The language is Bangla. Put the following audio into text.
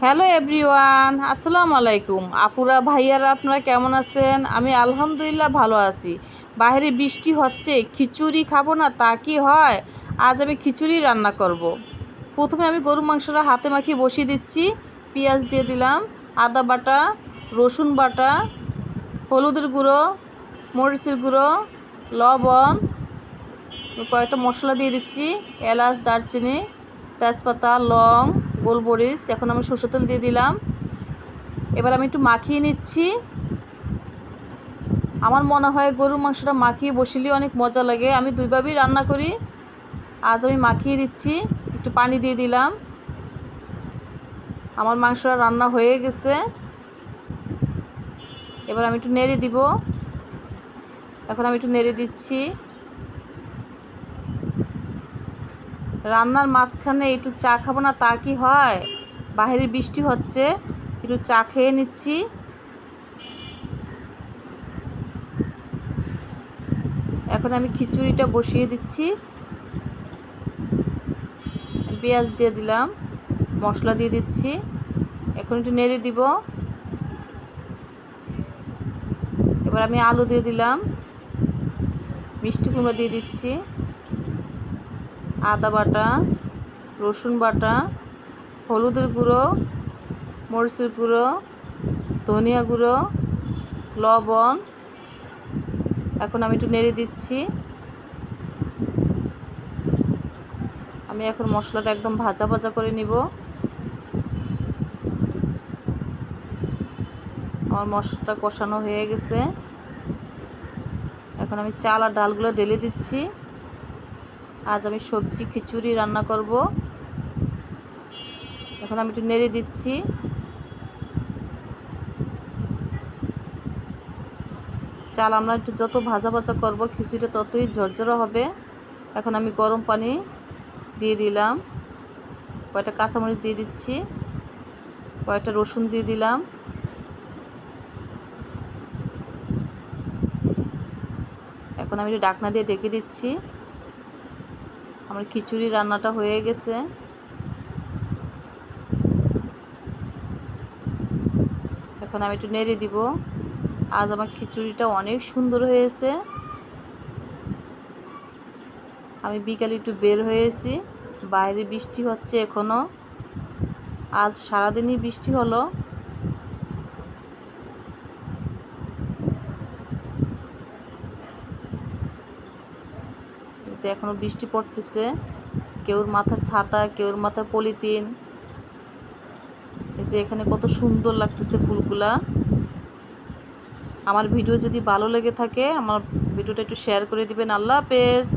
হ্যালো এভরিওয়ান, আসসালামু আলাইকুম। আপুরা ভাইয়ারা আপনারা কেমন আছেন? আমি আলহামদুলিল্লাহ ভালো আছি। বাইরে বৃষ্টি হচ্ছে, খিচুড়ি খাবো না তা কি হয়? আজ আমি খিচুড়ি রান্না করব। প্রথমে আমি গরুর মাংসটা হাতে মাখিয়ে বসিয়ে দিচ্ছি। পেঁয়াজ দিয়ে দিলাম, আদা বাটা, রসুন বাটা, হলুদের গুঁড়ো, মরিচের গুঁড়ো, লবণ, কয়েকটা মশলা দিয়ে দিচ্ছি, এলাচ, দারচিনি, তেজপাতা, লং, গোলমরিচ। এখন আমি সরষের তেল দিয়ে দিলাম। এবার আমি একটু মাখিয়ে নিচ্ছি। আমার মনে হয় গরুর মাংসটা মাখিয়ে বসিলে অনেক মজা লাগে। আমি দুইভাবেই রান্না করি। আজ আমি মাখিয়ে দিচ্ছি, একটু পানি দিয়ে দিলাম। আমার মাংসটা রান্না হয়ে গেছে। এবার আমি একটু নেড়ে দিব। এখন আমি একটু নেড়ে দিচ্ছি। রান্নার মাঝখানে একটু চা খাবো না তা কি হয়? বাইরে বৃষ্টি হচ্ছে, একটু চা খেয়ে নিচ্ছি। এখন আমি খিচুড়িটা বসিয়ে দিচ্ছি। পেঁয়াজ দিয়ে দিলাম, মশলা দিয়ে দিচ্ছি। এখন একটু নেড়ে দিব। এবার আমি আলু দিয়ে দিলাম, মিষ্টি কুমড়া দিয়ে দিচ্ছি, আদা বাটা, রসুন বাটা, হলুদের গুঁড়ো, মরিচের গুঁড়ো, ধনিয়া গুঁড়ো, লবণ। এখন আমি একটু নেড়ে দিচ্ছি। আমি এখন মশলাটা একদম ভাজা ভাজা করে নিব। আমার মশলাটা কষানো হয়ে গেছে। এখন আমি চাল আর ডালগুলো ঢেলে দিচ্ছি। আজ আমি সবজি খিচুড়ি রান্না করব। এখন আমি একটু নেড়ে দিচ্ছি। চাল আমরা একটু যত ভাজা ভাজা করব, খিচুড়িটা ততই ঝরঝরা হবে। এখন আমি গরম পানি দিয়ে দিলাম, কয়েকটা কাঁচামরিচ দিয়ে দিচ্ছি, কয়েকটা রসুন দিয়ে দিলাম। এখন আমি একটু ঢাকনা দিয়ে ঢেকে দিচ্ছি। আমার খিচুড়ি রান্নাটা হয়ে গেছে। এখন আমি একটু নেড়ে দিব। আজ আমার খিচুড়িটা অনেক সুন্দর হয়েছে। আমি বিকালে একটু বের হয়েছি, বাইরে বৃষ্টি হচ্ছে এখনও। আজ সারাদিনই বৃষ্টি হলো। যে এখনও বৃষ্টি পড়তেছে, কেউর মাথায় ছাতা, কেউর মাথায় পলিথিন। এই যে এখানে কত সুন্দর লাগতেছে ফুলগুলা। আমার ভিডিও যদি ভালো লেগে থাকে, আমার ভিডিওটা একটু শেয়ার করে দিবেন। আল্লাহ হাফেজ।